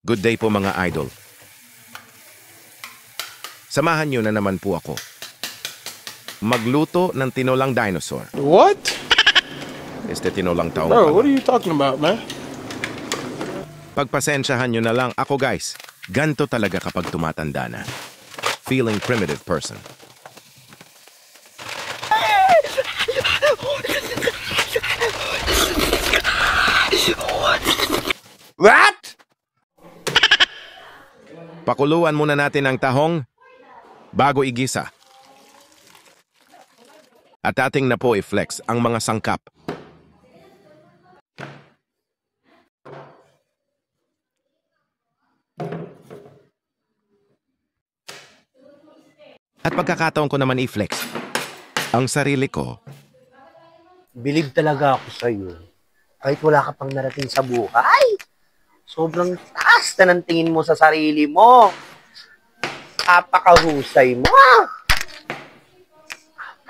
Good day po mga idol. Samahan nyo na naman po ako. Magluto ng tinolang dinosaur. What? Tinolang taong Bro, pala. what are you talking about, man? Pagpasensyahan nyo na lang ako guys. Ganto talaga kapag tumatanda na. Feeling primitive person. What? Pakuluan muna natin ang tahong bago igisa. At ating na po i-flex ang mga sangkap. At pagkakataon ko naman i-flex ang sarili ko. Believe talaga ako sa'yo. Kahit wala ka pang narating sa buhay. Sobrang taas na ng tingin mo sa sarili mo. Napakahusay mo.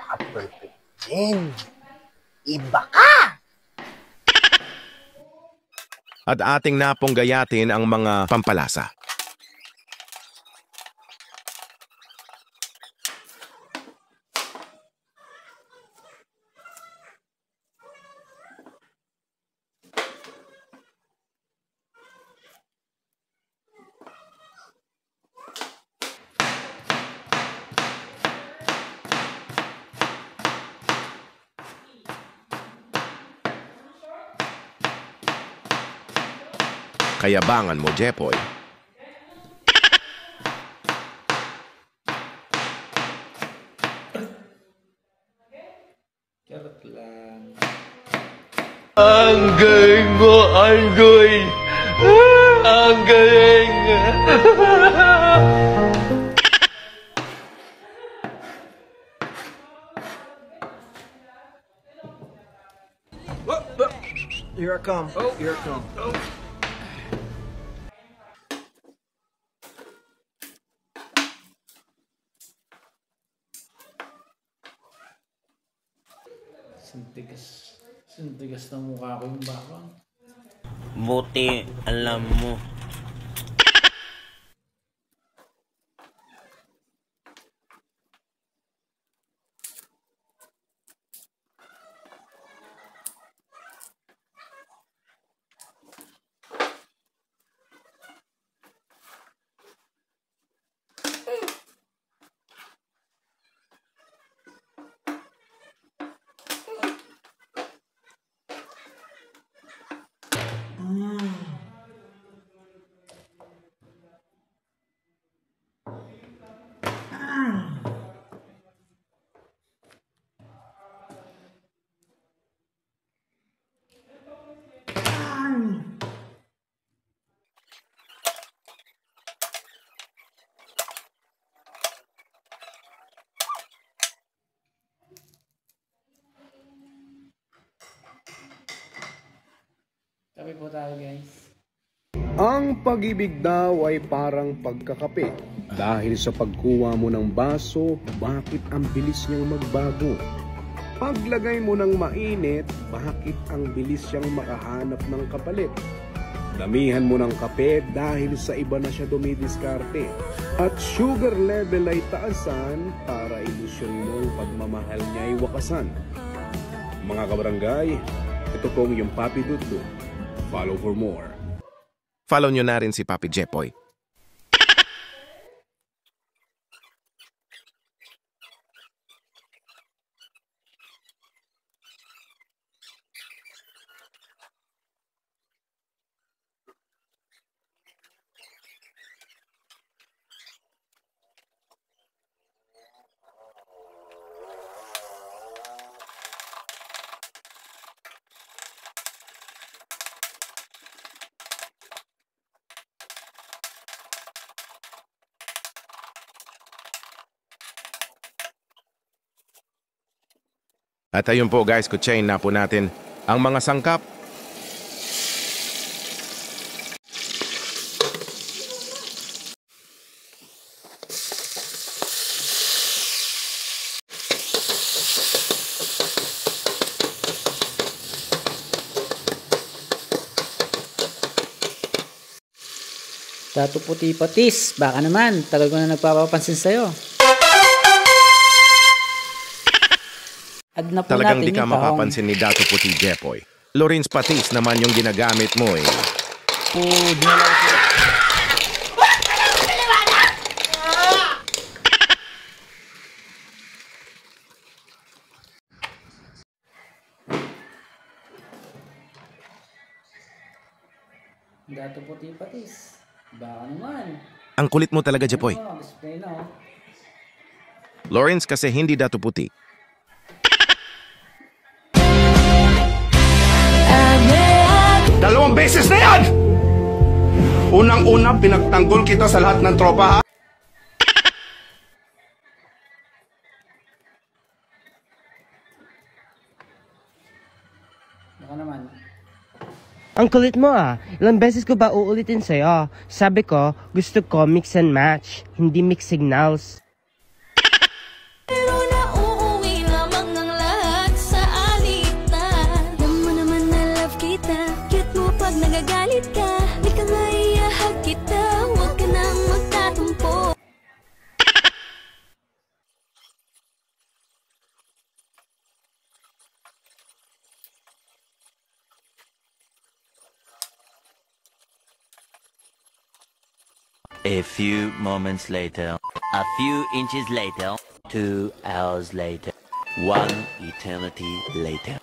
Napaka-perfect din. Iba ka. At ating napong gayatin ang mga pampalasa. Kayabangan mo, Jepoy. Ang galing mo, Anggoy! Ang galing! Here I come. Oh, here I come. Oh. Sintigas ng mukha ko yung bakang. Buti, alam mo. Tabi po tayo guys. Ang pag-ibig daw ay parang pagkakape. Dahil sa pagkuha mo ng baso, bakit ang bilis niyang magbago? Paglagay mo ng mainit, bakit ang bilis siyang makahanap ng kapalit? Damihan mo ng kape dahil sa iba na siya dumidiskarte. At sugar level ay taasan para ilusyon mong pagmamahal niya ay wakasan. Mga kabarangay, ito pong yung Papi Dudut. Follow for more. Follow nyo na rin si Papi Jepoy. At ayun po guys, kutsain na po natin ang mga sangkap. Dato puti patis, baka naman, tagal ko na nagpapapansin sa'yo. Add na po Talagang natin di ka yung tahong. mapapansin ni Dato Puti Jepoy. Lawrence Patis naman yung ginagamit mo eh. Dato puti patis, baka naman. Ang kulit mo talaga, Jepoy. Oh, display na oh. Lawrence kasi hindi Dato Puti. Dalawang beses na yan! Unang-una, pinagtanggol kita sa lahat ng tropa, ha? Baka naman. Ang kulit mo ah. Ilang beses ko ba uulitin sa'yo? Sabi ko, gusto ko mix and match, hindi mix signals. Pero nauuwi lamang ng lahat sa alitan. Alam mo naman na love kita. Cute mo pag nagagalit ka. Di ka maiyahag kita. Huwag ka nang magtatumpo. A few moments later. A few inches later. 2 hours later. 1 eternity later.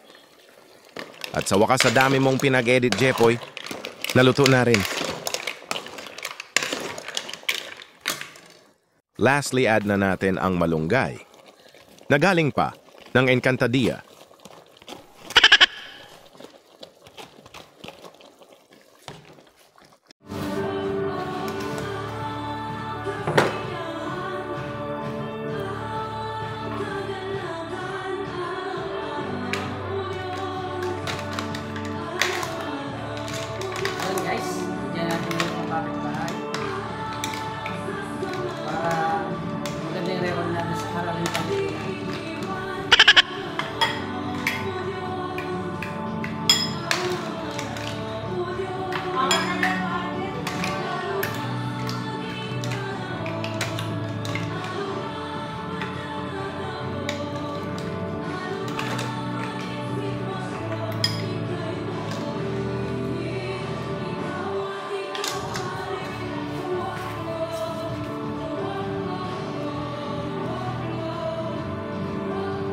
At sa wakas sa dami mong pinag-edit, Jepoy, naluto na rin. Lastly, add na natin ang malunggay. Nagaling pa ng Encantadilla. Ayan guys, bigyan natin yung kapitbahay. Para maganda yung record natin sa haraling pamilya.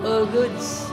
All goods.